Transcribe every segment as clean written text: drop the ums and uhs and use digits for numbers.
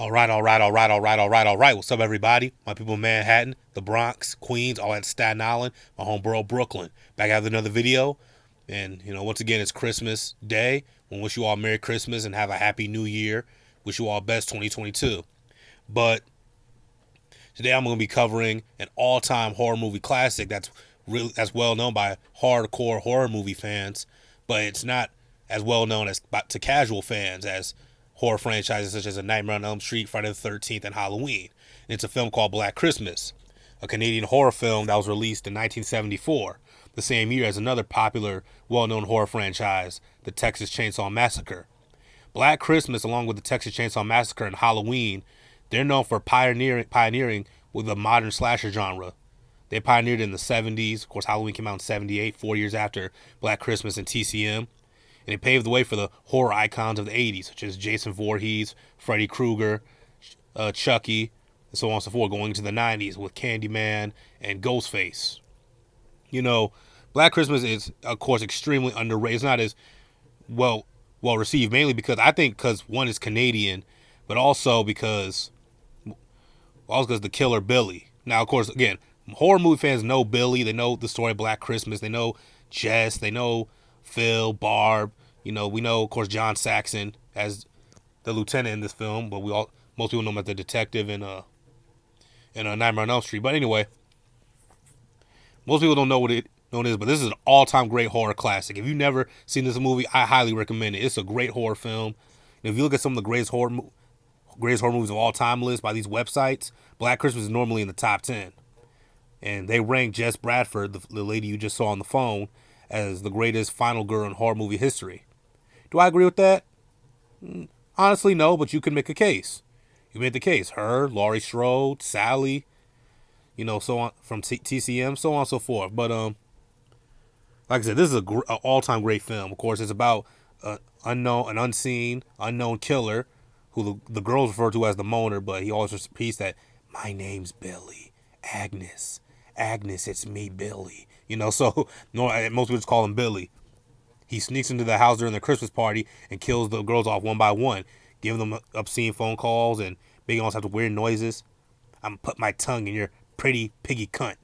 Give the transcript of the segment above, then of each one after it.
All right. What's up, everybody? My people in Manhattan, the Bronx, Queens, all at Staten Island, my homeborough, Brooklyn. Back out with another video. And, once again, it's Christmas Day. We wish you all Merry Christmas and have a Happy New Year. Wish you all best 2022. But today I'm going to be covering an all-time horror movie classic that's well known by hardcore horror movie fans, but it's not as well known as to casual fans as horror franchises such as A Nightmare on Elm Street, Friday the 13th, and Halloween. And it's a film called Black Christmas, a Canadian horror film that was released in 1974, the same year as another popular, well-known horror franchise, the Texas Chainsaw Massacre. Black Christmas, along with the Texas Chainsaw Massacre and Halloween, they're known for pioneering with the modern slasher genre. They pioneered in the 70s. Of course, Halloween came out in 78, 4 years after Black Christmas and TCM. And it paved the way for the horror icons of the 80s, such as Jason Voorhees, Freddy Krueger, Chucky, and so on and so forth, going into the 90s with Candyman and Ghostface. Black Christmas is, of course, extremely underrated. It's not as well received, mainly because one is Canadian, but also because the killer Billy. Now, of course, again, horror movie fans know Billy. They know the story of Black Christmas. They know Jess. They know Phil, Barb. We know, of course, John Saxon as the lieutenant in this film, but most people know him as the detective in Nightmare on Elm Street. But anyway, most people don't know what it is, but this is an all-time great horror classic. If you've never seen this movie, I highly recommend it. It's a great horror film. And if you look at some of the greatest horror movies of all time list by these websites, Black Christmas is normally in the top 10. And they rank Jess Bradford, the lady you just saw on the phone, as the greatest final girl in horror movie history. Do I agree with that? Honestly, no, but you can make a case. You made the case. Her, Laurie Strode, Sally, so on, from TCM, so on and so forth. But like I said, this is an all-time great film. Of course, it's about an unknown killer who the girls refer to as the Moaner, but he always repeats that, "My name's Billy. Agnes, it's me, Billy." So most people just call him Billy. He sneaks into the house during the Christmas party and kills the girls off one by one, giving them obscene phone calls and making all types of weird noises. "I'm gonna put my tongue in your pretty piggy cunt."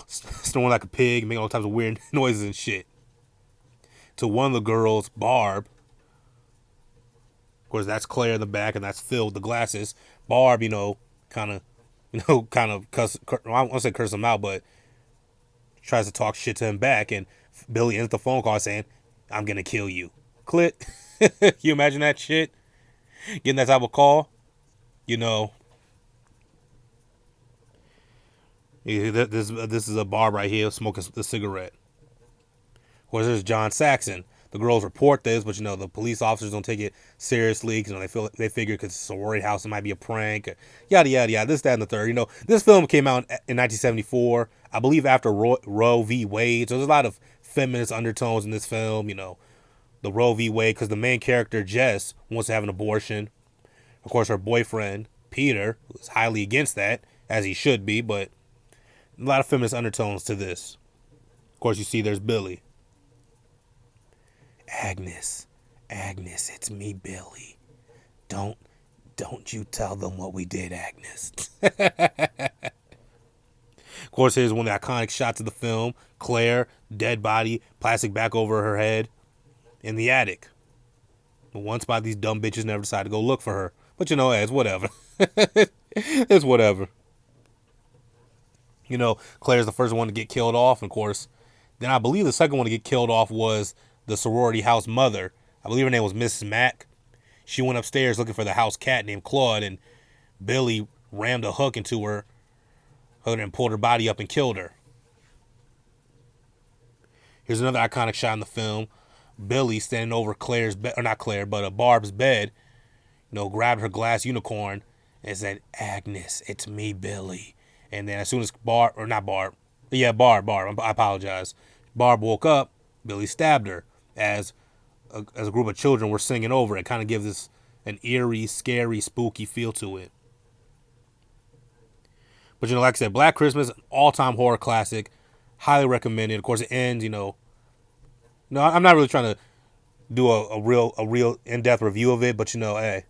Snoring like a pig, making all types of weird noises and shit. To one of the girls, Barb. Of course, that's Claire in the back, and that's Phil with the glasses. Barb, kind of cuss. I won't say curse him out, but tries to talk shit to him back, and Billy ends the phone call saying, "I'm gonna kill you." Click. You imagine that shit? Getting that type of call? This is a Barb right here smoking the cigarette. Of course, there's John Saxon. The girls report this, but the police officers don't take it seriously because they figure because it's a sorority house it might be a prank, yada yada yada. This, that, and the third. This film came out in 1974, I believe, after Roe v. Wade. So there's a lot of feminist undertones in this film. The Roe v. Wade, because the main character Jess wants to have an abortion. Of course, her boyfriend Peter is highly against that, as he should be. But a lot of feminist undertones to this. Of course, you see there's Billy. Agnes, it's me, Billy. Don't you tell them what we did, Agnes. Of course, here's one of the iconic shots of the film. Claire, dead body, plastic back over her head, in the attic. But once by these dumb bitches never decided to go look for her. But it's whatever. It's whatever. Claire's the first one to get killed off, and of course, then I believe the second one to get killed off was the sorority house mother. I believe her name was Mrs. Mack. She went upstairs looking for the house cat named Claude, and Billy rammed a hook into her and pulled her body up and killed her. Here's another iconic shot in the film. Billy standing over Claire's bed, or not Claire, but Barb's bed, grabbed her glass unicorn and said, "Agnes, it's me, Billy." And then as soon as Barb, I apologize. Barb woke up, Billy stabbed her as a group of children were singing over it. Kind of gives this an eerie, scary, spooky feel to it. But like I said, Black Christmas, all-time horror classic, highly recommended. Of course, it ends. No, I'm not really trying to do a real in-depth review of it, but hey,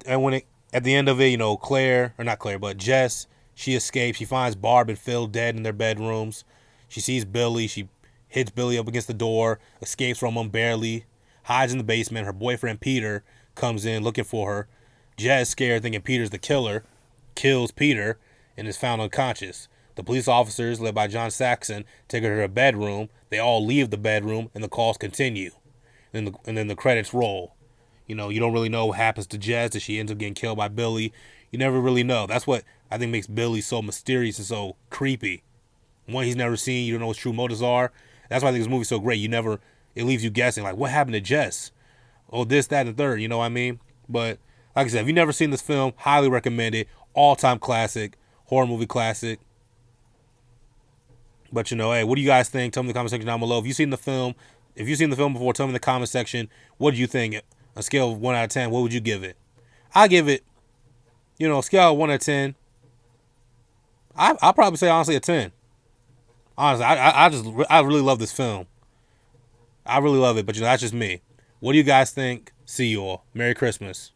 and when it at the end of it, you know, Claire, or not Claire, but Jess, she escapes. She finds Barb and Phil dead in their bedrooms. She sees Billy. She hits Billy up against the door, escapes from him barely, hides in the basement. Her boyfriend Peter comes in looking for her. Jess, scared, thinking Peter's the killer, kills Peter and is found unconscious. The police officers, led by John Saxon, take her to her bedroom. They all leave the bedroom, and the calls continue. And then the credits roll. You know, you don't really know what happens to Jess. Does she ends up getting killed by Billy? You never really know. That's what I think makes Billy so mysterious and so creepy. One he's never seen. You don't know what his true motives are. That's why I think this movie's so great. It leaves you guessing, like, what happened to Jess? Oh, this, that, and the third. You know what I mean? But like I said, if you've never seen this film, highly recommend it. All-time classic, horror movie classic. But, you know, hey, what do you guys think? Tell me in the comment section down below. If you've seen the film before, tell me in the comment section. What do you think? On a scale of 1 out of 10, what would you give it? I give it, you know, scale of 1 out of 10. I'll probably say, honestly, a 10. Honestly, I really love this film. I really love it, but, you know, that's just me. What do you guys think? See you all. Merry Christmas.